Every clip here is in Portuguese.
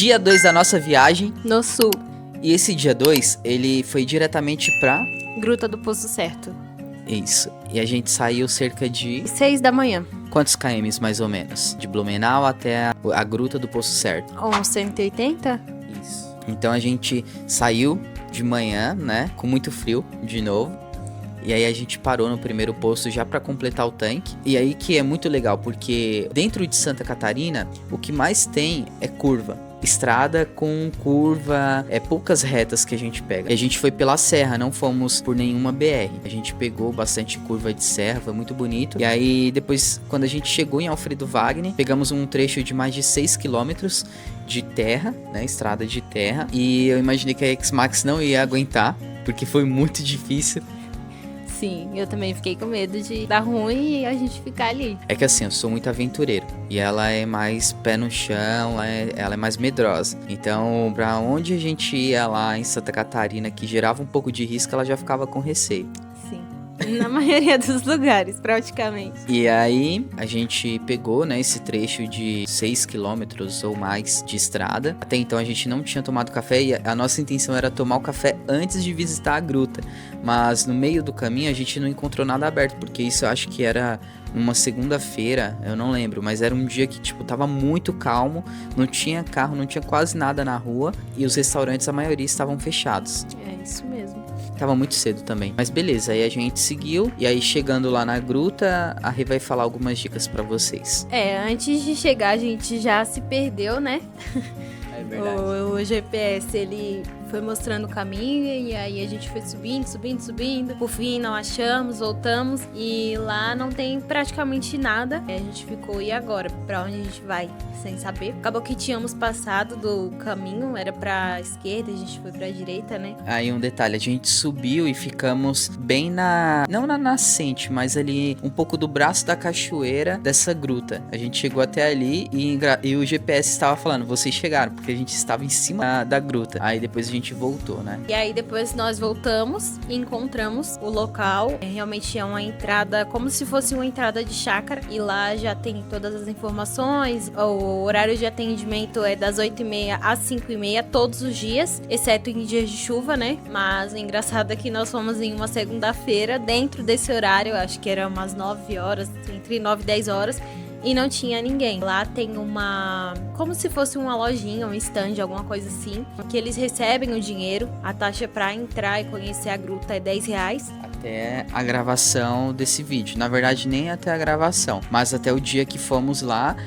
dia 2 da nossa viagem. No sul. E esse dia 2, ele foi diretamente pra... Gruta do Poço Certo. Isso. E a gente saiu cerca de... 6 da manhã. Quantos kms mais ou menos? De Blumenau até a Gruta do Poço Certo. Uns 180? Isso. Então a gente saiu de manhã, né? Com muito frio, de novo. E aí a gente parou no primeiro posto já para completar o tanque. E aí que é muito legal, porque dentro de Santa Catarina, o que mais tem é curva. Estrada com curva, poucas retas que a gente pega. E a gente foi pela serra, não fomos por nenhuma BR. A gente pegou bastante curva de serra, foi muito bonito. E aí depois, quando a gente chegou em Alfredo Wagner, pegamos um trecho de mais de 6 quilômetros de terra, né, estrada de terra. E eu imaginei que a X-Max não ia aguentar, porque foi muito difícil. Sim, eu também fiquei com medo de dar ruim e a gente ficar ali. É que assim, eu sou muito aventureiro. E ela é mais pé no chão, ela é mais medrosa. Então, pra onde a gente ia lá em Santa Catarina, que gerava um pouco de risco, ela já ficava com receio. Sim, na maioria dos lugares, praticamente. E aí, a gente pegou, né, esse trecho de 6 quilômetros ou mais de estrada. Até então, a gente não tinha tomado café e a nossa intenção era tomar o café antes de visitar a gruta. Mas no meio do caminho, a gente não encontrou nada aberto, porque isso eu acho que era numa segunda-feira, eu não lembro, mas era um dia que, tipo, tava muito calmo, não tinha carro, não tinha quase nada na rua e os restaurantes, a maioria, estavam fechados. É isso mesmo. Tava muito cedo também. Mas beleza, aí a gente seguiu. E aí chegando lá na gruta, a Rê vai falar algumas dicas pra vocês. Antes de chegar a gente já se perdeu, né? É verdade. O GPS, ele foi mostrando o caminho e aí a gente foi subindo. Por fim, não achamos, voltamos e lá não tem praticamente nada. A gente ficou, e agora? Pra onde a gente vai? Sem saber. Acabou que tínhamos passado do caminho, era pra esquerda, a gente foi pra direita, né? Aí um detalhe, a gente subiu e ficamos bem não na nascente, mas ali um pouco do braço da cachoeira dessa gruta. A gente chegou até ali e o GPS estava falando, vocês chegaram, porque a gente estava em cima da gruta. Aí depois a gente voltou, né? E aí depois nós voltamos e encontramos o local. Realmente é uma entrada, como se fosse uma entrada de chácara. E lá já tem todas as informações. O horário de atendimento é das 8h30 às 5h30 todos os dias, exceto em dias de chuva, né? Mas o engraçado é que nós fomos em uma segunda-feira, dentro desse horário, acho que era umas 9 horas, entre 9 e 10 horas. E não tinha ninguém. Lá tem como se fosse uma lojinha, um stand, alguma coisa assim, que eles recebem o dinheiro. A taxa pra entrar e conhecer a gruta é R$10. Até a gravação desse vídeo. Na verdade, nem até a gravação, mas até o dia que fomos lá,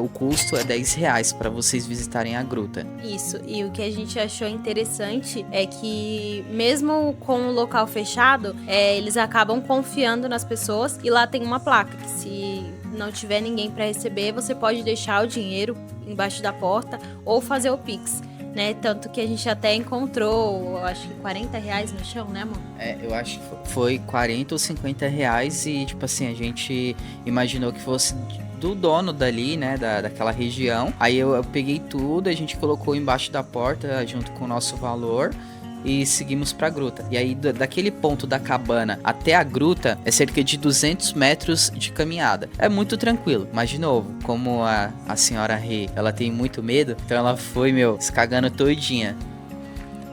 o custo é R$10 para vocês visitarem a gruta. Isso, e o que a gente achou interessante é que mesmo com o local fechado, eles acabam confiando nas pessoas e lá tem uma placa que se não tiver ninguém para receber, você pode deixar o dinheiro embaixo da porta ou fazer o Pix, né? Tanto que a gente até encontrou, acho que R$40 no chão, né, amor? Eu acho que foi 40 ou 50 reais e, tipo assim, a gente imaginou que fosse do dono dali, né, daquela região. Aí eu peguei tudo, a gente colocou embaixo da porta junto com o nosso valor e seguimos pra gruta. E aí daquele ponto da cabana até a gruta é cerca de 200 metros de caminhada. É muito tranquilo, mas de novo, como a senhora Rê, ela tem muito medo, então ela foi, se cagando todinha.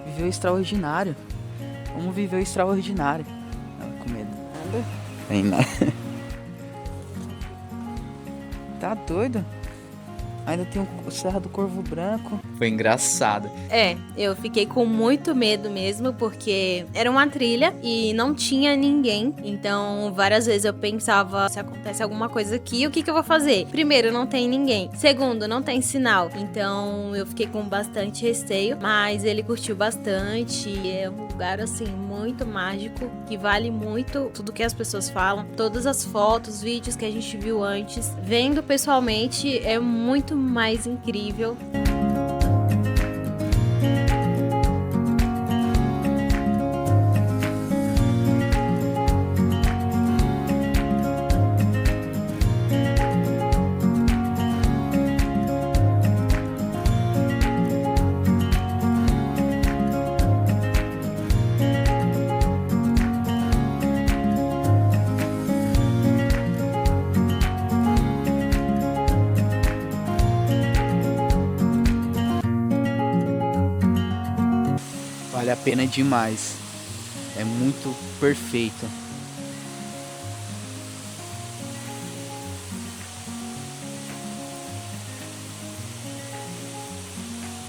Viveu extraordinário. Vamos viver o extraordinário. Ela com medo. Nada. Tem nada. Tá doido? Ainda tem o Serra do Corvo Branco. Foi engraçado. Eu fiquei com muito medo mesmo, porque era uma trilha e não tinha ninguém. Então, várias vezes eu pensava, se acontece alguma coisa aqui, o que eu vou fazer? Primeiro, não tem ninguém. Segundo, não tem sinal. Então, eu fiquei com bastante receio, mas ele curtiu bastante. É um lugar, assim, muito mágico, que vale muito tudo que as pessoas falam. Todas as fotos, vídeos que a gente viu antes, vendo pessoalmente, é muito mais incrível. Vale a pena demais. É muito perfeito.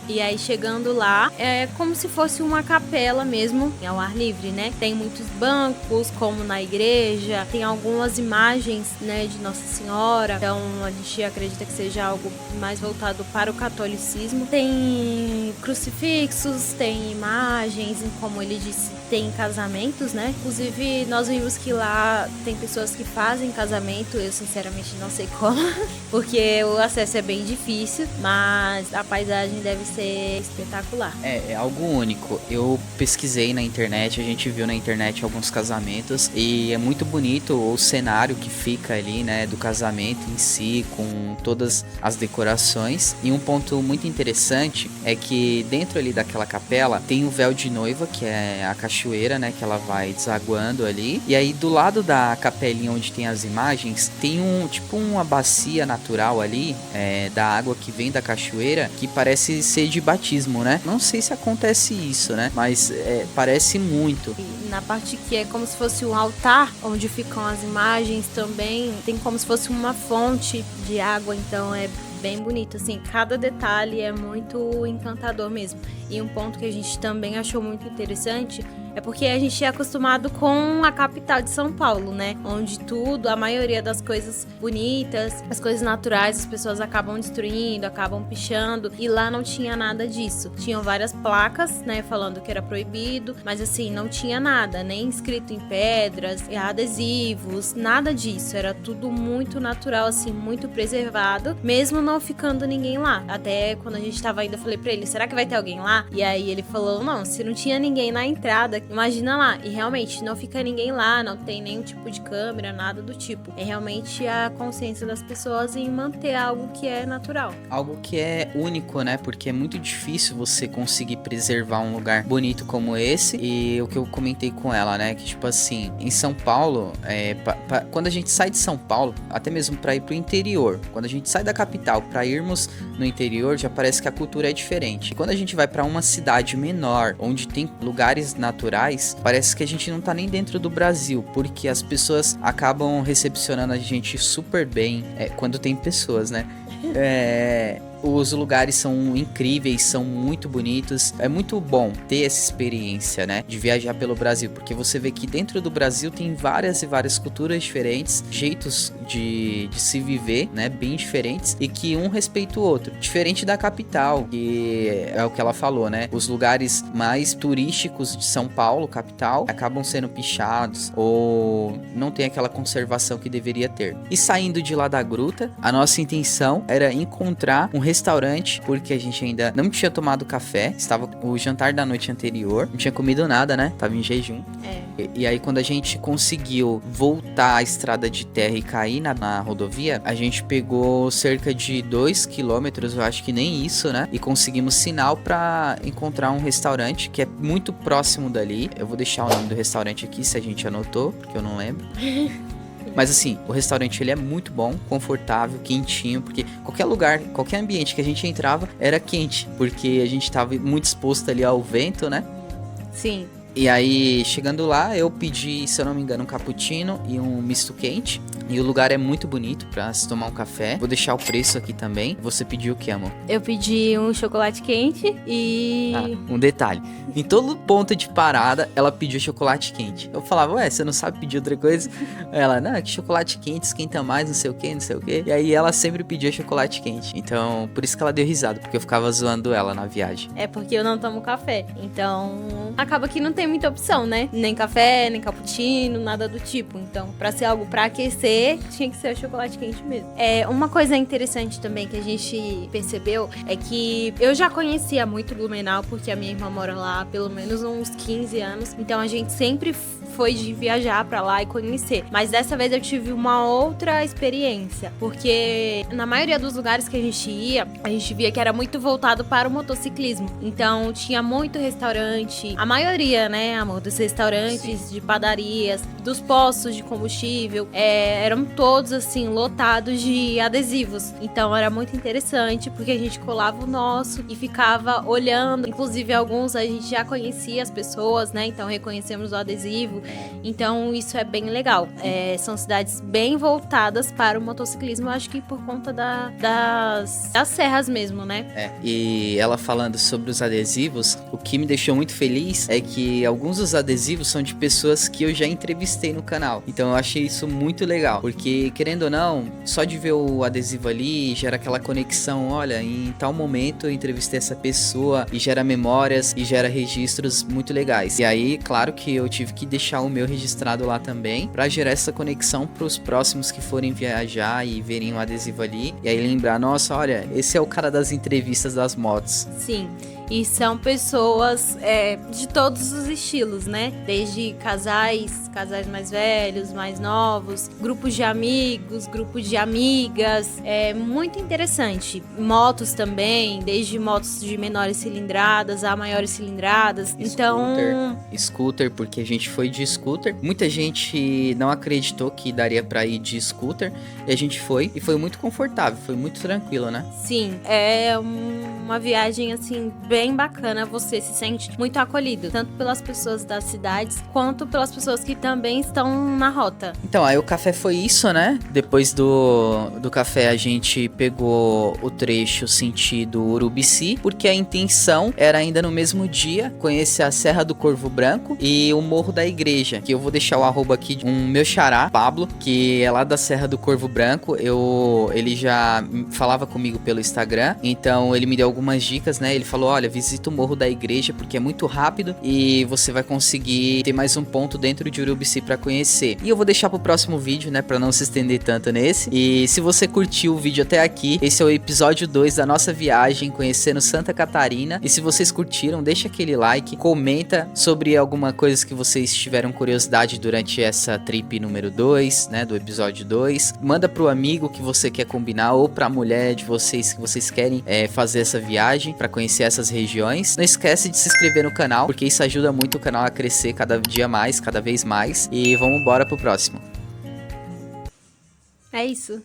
E aí chegando lá, é como se fosse uma capela mesmo, ao ar livre, né? Tem muitos bancos, como na igreja, tem algumas imagens, né, de Nossa Senhora. Então a gente acredita que seja algo mais voltado para o catolicismo. Tem crucifixos, tem imagens, como ele disse, tem casamentos, né? Inclusive nós vimos que lá tem pessoas que fazem casamento, eu sinceramente não sei como, porque o acesso é bem difícil, mas a paisagem deve ser espetacular. É algo único. Eu pesquisei na internet, a gente viu na internet alguns casamentos e é muito bonito o cenário que fica ali, né, do casamento em si, com todas as decorações. E um ponto muito interessante é que dentro ali daquela capela tem o véu de noiva, que é a cachoeira, né, que ela vai desaguando ali. E aí do lado da capelinha onde tem as imagens, tem uma bacia natural ali, da água que vem da cachoeira, que parece ser de batismo, né? Não sei se acontece isso, né? Mas parece muito. E na parte que é como se fosse um altar, onde ficam as imagens também, tem como se fosse uma fonte de água, então é bem bonito, assim, cada detalhe é muito encantador mesmo. E um ponto que a gente também achou muito interessante é porque a gente é acostumado com a capital de São Paulo, né? Onde tudo, a maioria das coisas bonitas, as coisas naturais, as pessoas acabam destruindo, acabam pichando. E lá não tinha nada disso. Tinham várias placas, né? Falando que era proibido. Mas assim, não tinha nada, nem escrito em pedras, adesivos, nada disso. Era tudo muito natural, assim, muito preservado. Mesmo não ficando ninguém lá. Até quando a gente tava indo, eu falei pra ele, será que vai ter alguém lá? E aí ele falou, não, se não tinha ninguém na entrada, imagina lá. E realmente não fica ninguém lá, não tem nenhum tipo de câmera, nada do tipo. É realmente a consciência das pessoas em manter algo que é natural. Algo que é único, né? Porque é muito difícil você conseguir preservar um lugar bonito como esse. E o que eu comentei com ela, né? Que tipo assim, em São Paulo, quando a gente sai de São Paulo, até mesmo pra ir pro interior, quando a gente sai da capital pra irmos no interior, já parece que a cultura é diferente. E quando a gente vai pra uma cidade menor, onde tem lugares naturais, parece que a gente não tá nem dentro do Brasil, porque as pessoas acabam recepcionando a gente super bem, quando tem pessoas, né? Os lugares são incríveis, são muito bonitos. É muito bom ter essa experiência, né? De viajar pelo Brasil, porque você vê que dentro do Brasil tem várias e várias culturas diferentes, jeitos de se viver, né? Bem diferentes, e que um respeita o outro. Diferente da capital, que é o que ela falou, né? Os lugares mais turísticos de São Paulo, capital, acabam sendo pichados ou não tem aquela conservação que deveria ter. E saindo de lá da gruta, a nossa intenção era encontrar um restaurante, porque a gente ainda não tinha tomado café, estava o jantar da noite anterior, não tinha comido nada, né? Tava em jejum. E aí quando a gente conseguiu voltar à estrada de terra e cair na rodovia, a gente pegou cerca de 2 quilômetros, eu acho que nem isso, né? E conseguimos sinal pra encontrar um restaurante que é muito próximo dali. Eu vou deixar o nome do restaurante aqui, se a gente anotou, porque eu não lembro. Mas assim, o restaurante ele é muito bom, confortável, quentinho, porque qualquer lugar, qualquer ambiente que a gente entrava era quente, porque a gente tava muito exposto ali ao vento, né? Sim. E aí, chegando lá, eu pedi, se eu não me engano, um cappuccino e um misto quente. E o lugar é muito bonito pra se tomar um café. Vou deixar o preço aqui também. Você pediu o que, amor? Eu pedi um chocolate quente e... um detalhe. Em todo ponto de parada, ela pediu chocolate quente. Eu falava, ué, você não sabe pedir outra coisa? Ela, não, que chocolate quente esquenta mais, não sei o que, não sei o que. E aí ela sempre pedia chocolate quente. Então, por isso que ela deu risada, porque eu ficava zoando ela na viagem. É porque eu não tomo café. Então, acaba que não tem muita opção, né? Nem café, nem cappuccino, nada do tipo. Então, pra ser algo pra aquecer, tinha que ser o chocolate quente mesmo. Uma coisa interessante também que a gente percebeu é que eu já conhecia muito Blumenau, porque a minha irmã mora lá há pelo menos uns 15 anos. Então, a gente sempre foi de viajar pra lá e conhecer. Mas dessa vez eu tive uma outra experiência, porque na maioria dos lugares que a gente ia, a gente via que era muito voltado para o motociclismo. Então, tinha muito restaurante, a maioria, né, amor? Dos restaurantes, de padarias, dos postos de combustível. Eram todos, assim, lotados de adesivos. Então era muito interessante, porque a gente colava o nosso e ficava olhando. Inclusive, alguns a gente já conhecia as pessoas, né? Então reconhecemos o adesivo. Então isso é bem legal. São cidades bem voltadas para o motociclismo, eu acho que por conta das serras mesmo, né? E ela falando sobre os adesivos, o que me deixou muito feliz é que alguns dos adesivos são de pessoas que eu já entrevistei no canal. Então eu achei isso muito legal, porque querendo ou não, só de ver o adesivo ali gera aquela conexão. Olha, em tal momento eu entrevistei essa pessoa, e gera memórias e gera registros muito legais. E aí, claro que eu tive que deixar o meu registrado lá também, pra gerar essa conexão pros próximos que forem viajar e verem o adesivo ali, e aí lembrar, nossa, olha, esse é o cara das entrevistas das motos. Sim. E são pessoas de todos os estilos, né? Desde casais mais velhos, mais novos, grupos de amigos, grupos de amigas. É muito interessante. Motos também, desde motos de menores cilindradas a maiores cilindradas. Scooter, porque a gente foi de scooter. Muita gente não acreditou que daria pra ir de scooter, e a gente foi, e foi muito confortável, foi muito tranquilo, né? Sim, é uma viagem, assim, bem bacana. Você se sente muito acolhido, tanto pelas pessoas das cidades, quanto pelas pessoas que também estão na rota. Então, aí o café foi isso, né? Depois do café a gente pegou o trecho sentido Urubici, porque a intenção era ainda no mesmo dia conhecer a Serra do Corvo Branco e o Morro da Igreja, que eu vou deixar o arroba aqui de um meu xará, Pablo, que é lá da Serra do Corvo Branco. Ele já falava comigo pelo Instagram, então ele me deu algumas dicas, né? Ele falou, olha, visita o Morro da Igreja, porque é muito rápido e você vai conseguir ter mais um ponto dentro de Urubici pra conhecer. E eu vou deixar pro próximo vídeo, né, pra não se estender tanto nesse. E se você curtiu o vídeo até aqui, esse é o episódio 2 da nossa viagem conhecendo Santa Catarina. E se vocês curtiram, deixa aquele like, comenta sobre alguma coisa que vocês tiveram curiosidade durante essa trip número 2, né, do episódio 2. Manda pro amigo que você quer combinar, ou pra mulher de vocês que vocês querem fazer essa viagem pra conhecer essas regiões. Não esquece de se inscrever no canal, porque isso ajuda muito o canal a crescer cada dia mais, cada vez mais. E vamos embora pro próximo. É isso.